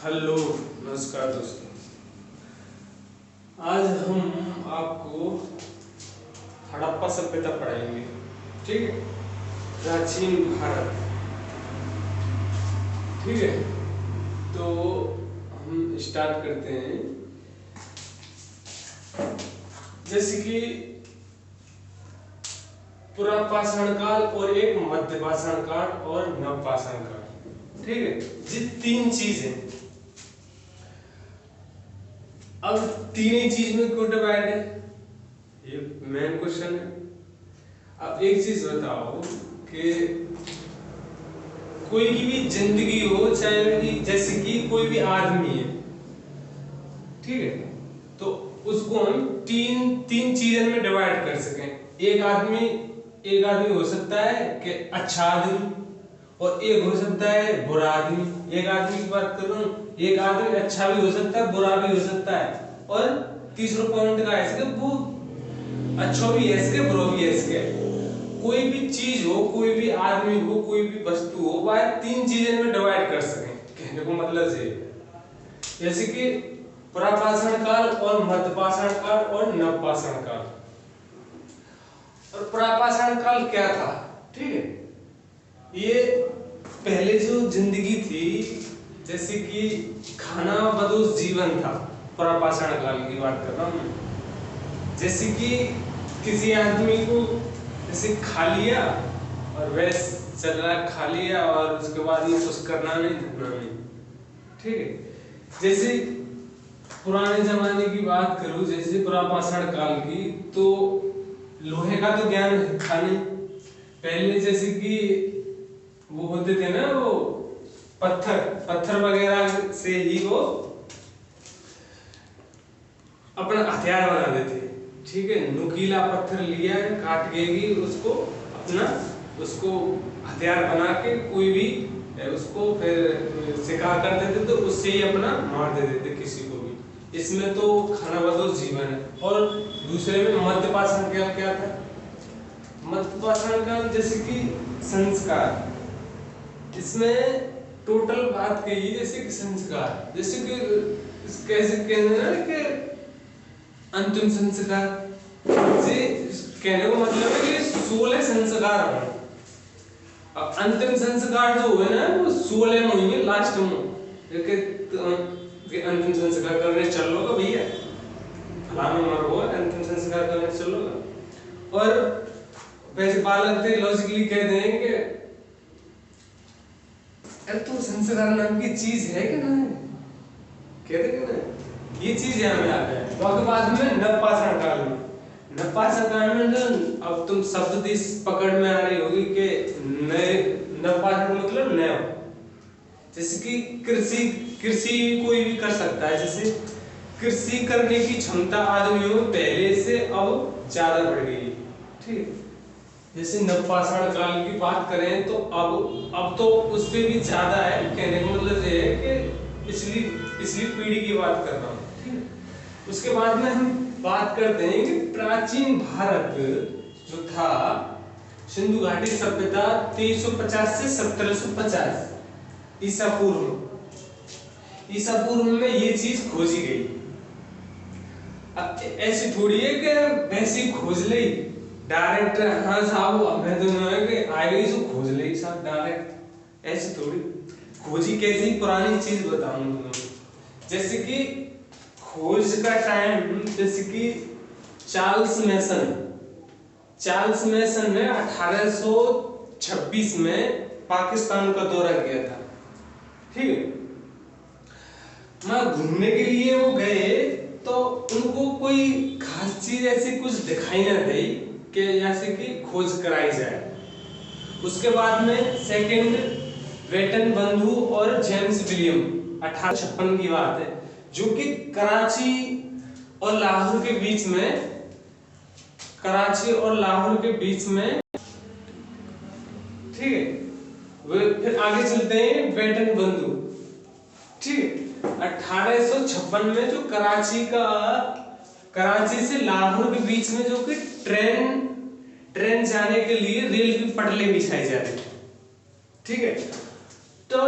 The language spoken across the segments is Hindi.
हेलो नमस्कार दोस्तों। आज हम आपको हड़प्पा सभ्यता पढ़ाएंगे। ठीक है, प्राचीन भारत। ठीक है, तो हम स्टार्ट करते हैं। जैसे कि पुरापाषाण काल और एक मध्यपाषाण काल और नवपाषाण काल। ठीक है, ये तीन चीज है। अब तीन ही चीज में क्यों डिवाइड है, ये मेन क्वेश्चन है। अब एक चीज बताओ कि कोई की भी जिंदगी हो, चाहे जैसे कि कोई भी आदमी है, ठीक है, तो उसको हम तीन चीजों में डिवाइड कर सकें। एक आदमी हो सकता है कि अच्छा आदमी, और एक हो सकता है बुरा आदमी। एक आदमी की बात कर रहा हूँ, एक आदमी अच्छा भी हो सकता है, बुरा भी हो सकता है, और तीसरा पॉइंट का है वो अच्छा भी है इसके, बुरा भी है इसके। कोई भी चीज हो, कोई भी आदमी हो, कोई भी वस्तु हो, वह तीन चीजों में डिवाइड कर सकें। कहने को मतलब से जैसे कि पुरापाषाण काल और मध्यपाषाण काल और नवपाषाण काल। और पुरापाषाण काल क्या था? ठीक है, ये पहले जो जिंदगी थी, जैसे कि खाना बदोश जीवन था। पुरापाषाण काल की बात कर रहा हूं मैं। जैसे कि किसी आदमी को जैसे खा लिया और वैसे चल रहा, खा लिया और उसके बाद में कुछ करना नहीं, धरना नहीं। ठीक है, जैसे पुराने जमाने की बात करूं, जैसे पुरापाषाण काल की, तो लोहे का तो ज्ञान था नहीं पहले। जैसे कि वो होते थे ना, वो पत्थर वगैरह से ही वो अपना हथियार बना देते। ठीक है, नुकीला पत्थर लिया, काट के ही उसको हथियार बना के कोई भी उसको फिर शिकार कर देते, तो उससे ही अपना मार दे देते किसी को भी। इसमें तो खाना बदोश जीवन है। और दूसरे में मध्यपाषाण काल क्या था? मध्यपाषाण काल जैसे कि संस्कार, इसमें टोटल बात कही जैसे कि संस्कार, जैसे कि कैसे कहते हैं कि अंतिम संस्कार से कहने को मतलब है कि 16 संस्कार हो। अब अंतिम संस्कार जो हुए ना, वो 16 में हुए लास्ट में। अंतिम संस्कार करने चल लोगा भैया, फलाना मर हुआ, अंतिम संस्कार करने चल लोगा। और वैसे बालक थे, लॉजिकली कहते हैं कि अरे तो संस्कार नाम की चीज है कि ना है, कहते कि ना, ये चीज यहाँ में आता है। तो बाद में नवपाषाण काल में, नवपाषाण काल में तो अब तुम शब्द दिस पकड़ में आ रही होगी कि नए, नवपाषाण मतलब नया। जैसे कि कृषि कोई भी कर सकता है। जैसे कृषि करने की क्षमता आदमियों में पहले से अब ज्यादा बढ़ गई। ठीक, जैसे नवपाषाण काल की बात करें तो अब तो उससे भी ज्यादा है। कहने का मतलब ये है कि पिछली पीढ़ी की बात कर रहा हूँ। ठीक है, उसके बाद में हम बात करते हैं कि प्राचीन भारत जो था, सिंधु घाटी सभ्यता 2350 से 1750 ईसा पूर्व में ये चीज खोजी गई। अब ऐसी थोड़ी है कि वैसी खोज ली डायरेक्ट, हाँ साहब हमें तो नहीं है कि आ गई सो खोज ली साहब डायरेक्ट, ऐसी थोड़ी खोजी। कैसी पुरानी चीज बताऊं तुम्हें। जैसे कि खोज का टाइम, जैसे कि चार्ल्स मेसन ने 1826 में पाकिस्तान का दौरा किया था। ठीक है, मैं घूमने के लिए वो गए, तो उनको कोई खास चीज ऐसी कुछ दिखाई ना दी कि जैसे कि खोज कराई जाए। उसके बाद में सेकंड वेटन बंधु और जेम्स विलियम, 1856 की बात है, जो कि कराची और लाहौर के बीच में, ठीक है, वे फिर आगे चलते हैं वेटन बंधु। ठीक, 1856 में जो कराची से लाहौर के बीच में जो कि ट्रेन जाने के लिए रेल की पटरी बिछाई जा रही। ठीक है, तो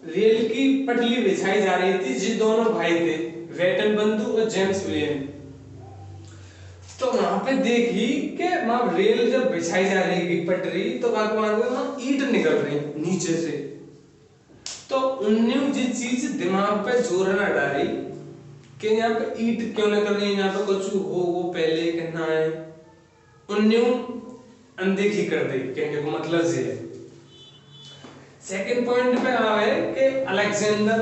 रेल की पटरी बिछाई जा रही थी, जो दोनों भाई थे, वेटल बंधु और जेम्स विलियम। तो वहां पे देखी कि वहां रेल जब बिछाई जा रही है पटरी, तो वहां ईंट निकल रही नीचे से। तो उन्होंने ये चीज दिमाग पे जोर ना डाली कि यहाँ पे ईंट क्यों निकल रही है, यहाँ पे कुछ हो वो पहले कहना है, उन्होंने अनदेखी कर दी। कहने को मतलब ये है। सेकंड पॉइंट पे आवे कि अलेक्जेंडर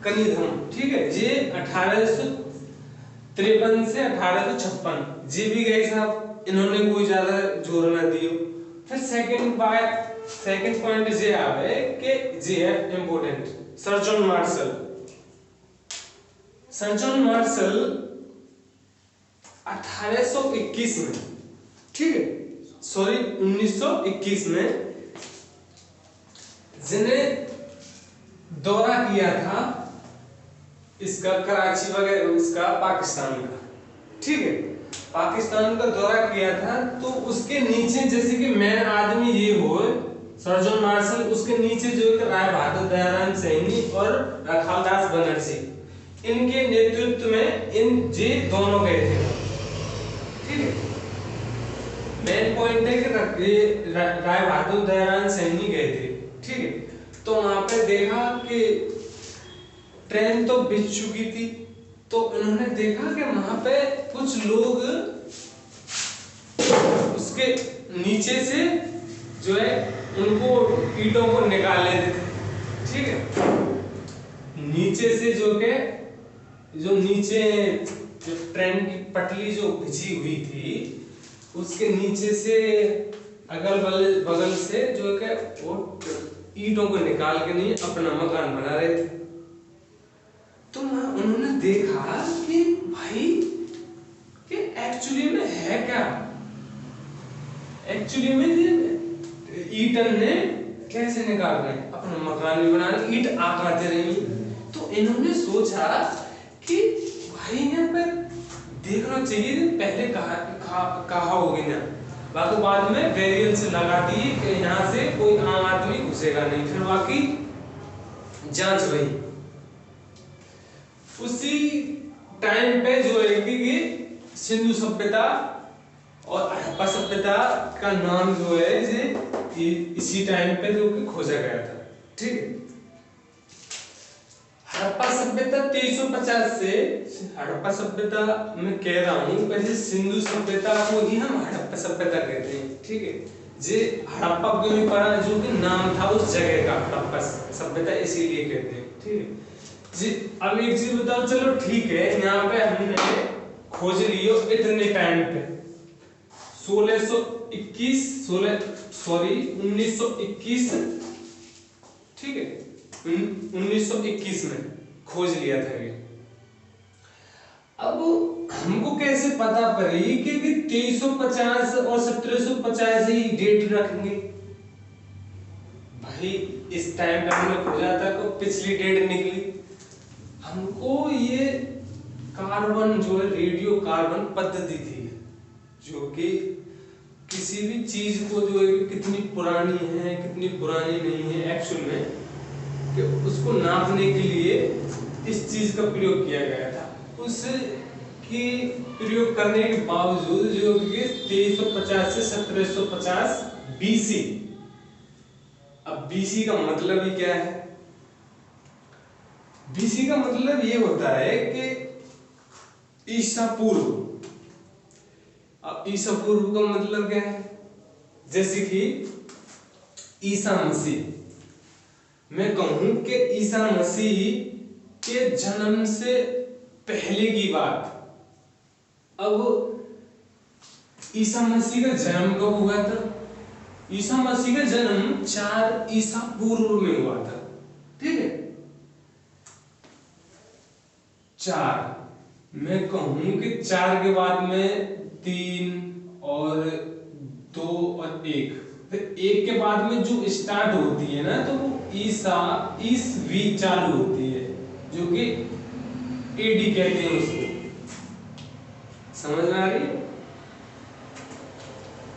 कनिंघम, ठीक है, ये 1853 से 1856 जी भी गए साहब, इन्होंने कोई ज्यादा जोर ना दियो। फिर सेकंड पॉइंट ये आवे कि जे है important, sir John Marshall. Sir John Marshall 1821 में, ठीक है, सॉरी 1921 में जिन्हें दौरा किया था इसका कराची वगैरह, इसका पाकिस्तान का, ठीक है, पाकिस्तान का दौरा किया था। तो उसके नीचे जैसे कि मेन आदमी ये हो सर जॉन मार्शल, उसके नीचे जो है राय बहादुर दयाराम सैनी और रखालदास बनर्जी, इनके नेतृत्व में इन जे दोनों गए थे, ठीक है। मेन पॉइंट है कि राय बहादुर दयाराम सैनी गए थे, ठीक है। तो वहां पे देखा कि ट्रेन तो बिछ चुकी थी, तो उन्होंने देखा कि वहां पे कुछ लोग उसके नीचे से जो है उनको ईंटों को निकाल लेते थे, ठीक है। नीचे से जो नीचे जो ट्रेन की पटरी जो बिछी हुई थी, उसके नीचे से अगल बगल से जो है वो ईंटों को निकाल के नहीं अपना मकान बना रहे थे। तो उन्होंने देखा कि भाई कि एक्चुअली में है क्या, एक्चुअली में ईंटन ने कैसे निकाल रहे हैं अपना मकान भी बना रहे, ईंट आते रही। तो इन्होंने सोचा कि भाई यहाँ पर देखना चाहिए, पहले कहा होगी ना, बाकी बाद में बैरियर से लगा दिए कि यहाँ से कोई आम आदमी घुसेगा नहीं। फिर बाकी जांच हुई। उसी टाइम पे जो है कि सिंधु सभ्यता और हड़प्पा सभ्यता का नाम जो है ये इसी टाइम पे जो कि खोजा गया था, ठीक है। हड़प्पा सभ्यता 2350 से, हड़प्पा सभ्यता मैं कह रहा हूँ, वैसे सिंधु सभ्यता को ही हम हड़प्पा सभ्यता कहते हैं, ठीक है। जे हड़प्पा क्यों नहीं पड़ा, जो कि नाम था उस जगह का, हड़प्पा सभ्यता इसीलिए कहते हैं, ठीक है जी। अब एक चीज बताओ, चलो ठीक है, यहाँ पे हमने खोज लियो इतने टाइम पे 1921, ठीक है, 1921 में खोज लिया था ये। अब हमको कैसे पता पड़ी कि 2350 और 1750 ही डेट रखेंगे? भाई इस टाइम पे हमने खोजा था तो पिछली डेट निकली। हमको ये कार्बन जो है रेडियो कार्बन पद्धति थी, जो कि किसी भी चीज को जो है कितनी पुरानी है कितनी पुरानी नहीं है एक्चुअल में, कि उसको नापने के लिए इस चीज का प्रयोग किया गया था। उसकी प्रयोग करने के बावजूद जो कि 2350 से 1750 बीसी। अब बीसी का मतलब ही क्या है? बीसी का मतलब ये होता है कि ईसा पूर्व। अब ईसा पूर्व का मतलब क्या है? जैसे कि ईसा मसीह, मैं कहूं कि ईसा मसीह के जन्म से पहले की बात। अब ईसा मसीह का जन्म कब हुआ था? ईसा मसीह का जन्म 4 ईसा पूर्व में हुआ था, ठीक है। 4, मैं कहूं कि 4 के बाद में 3 और 2 और 1, फिर 1 के बाद में जो स्टार्ट होती है ना, तो वो ईसवी चालू होती है, जो कि एडी कहते हैं उसको। समझ में आ रही है?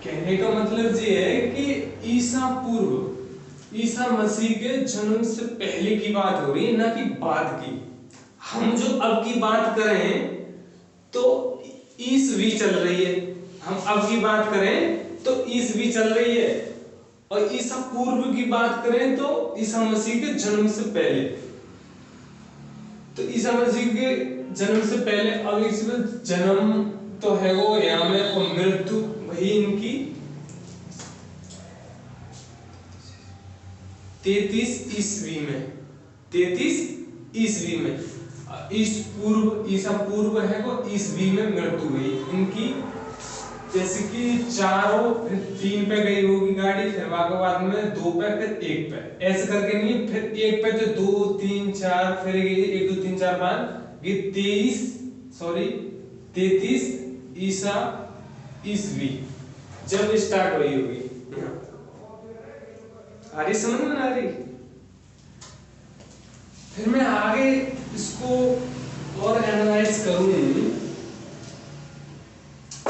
कहने का मतलब ये है कि ईसा पूर्व ईसा मसीह के जन्म से पहले की बात हो रही है, ना कि बाद की। हम जो अब की बात करें तो ईसवी चल रही है, हम अब की बात करें तो ईसवी चल रही है, और ईसा पूर्व की बात करें तो ईसा मसीह के जन्म से पहले। तो ईसा मसीह के जन्म से पहले, अब इसमें जन्म तो है वो यहाँ में, और मृत्यु वही इनकी 33 ईस्वी में, 33 ईस्वी में। ईसा पूर्व है वो ईस्वी में मृत्यु हुई इनकी। जैसे कि चारों, फिर 3 पे गई होगी गाड़ी, फिर बाद में 2 पे, फिर 1 पे, ऐसे करके नहीं, फिर 1 पे तो 2 3 4, फिर 1 2 3 4 5, ये 33 ईसा ईस्वी जब स्टार्ट हुई होगी। आ रही समझ में? आ रही? फिर मैं आगे इसको और एनालाइज करूं।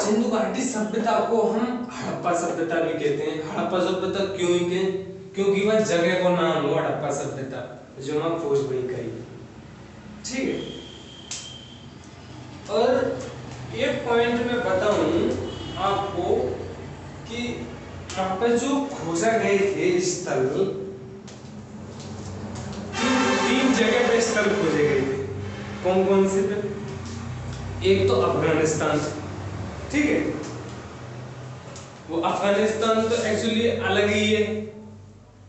सिंधु घाटी सभ्यता को हम हड़प्पा सभ्यता भी कहते हैं। हड़प्पा सभ्यता क्यों कहें? क्योंकि वह जगह को नाम हुआ हड़प्पा सभ्यता, जो वहां खोज वही करी। ठीक है। और एक पॉइंट में बताऊं आपको कि वहां पे जो खोजा गए थे स्थल, 3 जगह पे स्थल खोजे गए थे। कौन कौन से थे? एक तो अफगानिस्तान, ठीक है, वो अफगानिस्तान तो एक्चुअली अलग ही है,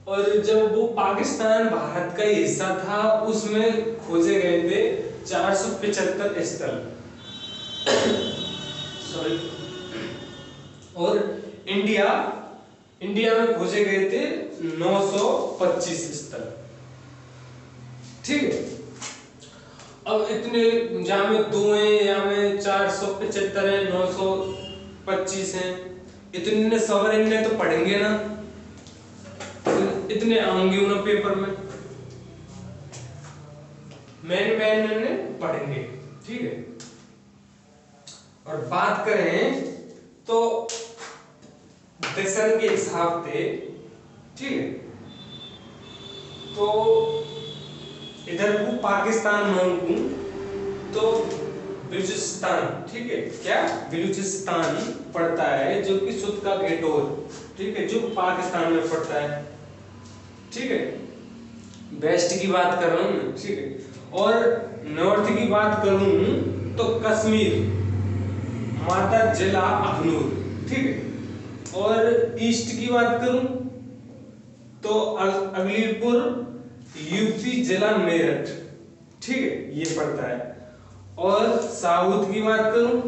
और जब वो पाकिस्तान भारत का हिस्सा था उसमें खोजे गए थे 475 स्थल। सॉरी। और इंडिया में खोजे गए थे 925 स्थल। ठीक है। अब इतने, जहां में 2 है, यहाँ में 475 है, 925 है, इतने सवाल इनने तो पढ़ेंगे ना, इतने आएंगे ना पेपर में, मैन पढ़ेंगे। ठीक है। और बात करें तो दर्शन के हिसाब से, ठीक है, तो इधर को पाकिस्तान मांगू तो बलूचिस्तान, ठीक है, क्या बलूचिस्तान पड़ता है, जो कि सुद का घेटोर, ठीक है, जो पाकिस्तान में पड़ता है। ठीक है। वेस्ट की बात कर रहा हूं, ठीक है। और नॉर्थ की बात करूं तो कश्मीर, माता जिला अखनूर, ठीक है। और ईस्ट की बात करूं तो अगलीपुर, यूपी जिला मेरठ, ठीक है, ये पड़ता है। और साउथ की बात करूं,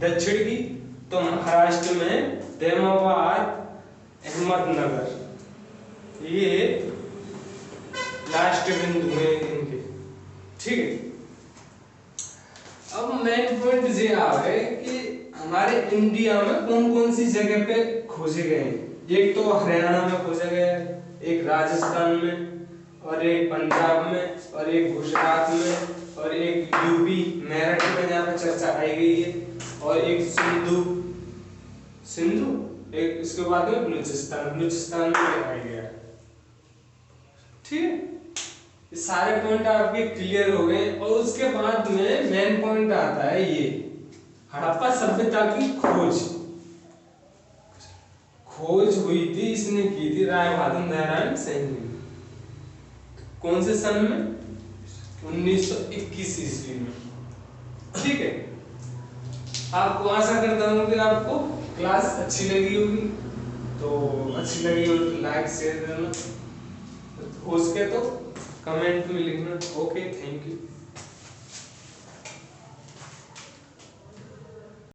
दक्षिण की, तो महाराष्ट्र में धर्माबाद, अहमदनगर, ये लास्ट बिंदु है इनके। ठीक है। अब मेन पॉइंट ये आ है कि हमारे इंडिया में कौन कौन सी जगह पे खोजे गए हैं। एक तो हरियाणा में खोजा गया है, एक राजस्थान में, और एक पंजाब में, और एक गुजरात में, और एक यूपी मेरठ में जहाँ पे चर्चा आई गई है, और एक सिंधु, एक इसके बाद में बलूचिस्तान में आया गया। ठीक है। ये सारे पॉइंट आपके क्लियर हो गए। और उसके बाद में मेन पॉइंट आता है ये हड़प्पा सभ्यता की खोज हुई थी, इसने की थी राय बहादुर नारायण सैनी। कौन से सन में? 1921 ईस्वी में। ठीक है। आपको आशा करता हूँ कि आपको क्लास अच्छी लगी होगी। तो अच्छी लगी हो तो लाइक शेयर करना, हो सके तो कमेंट में लिखना। Okay, thank you.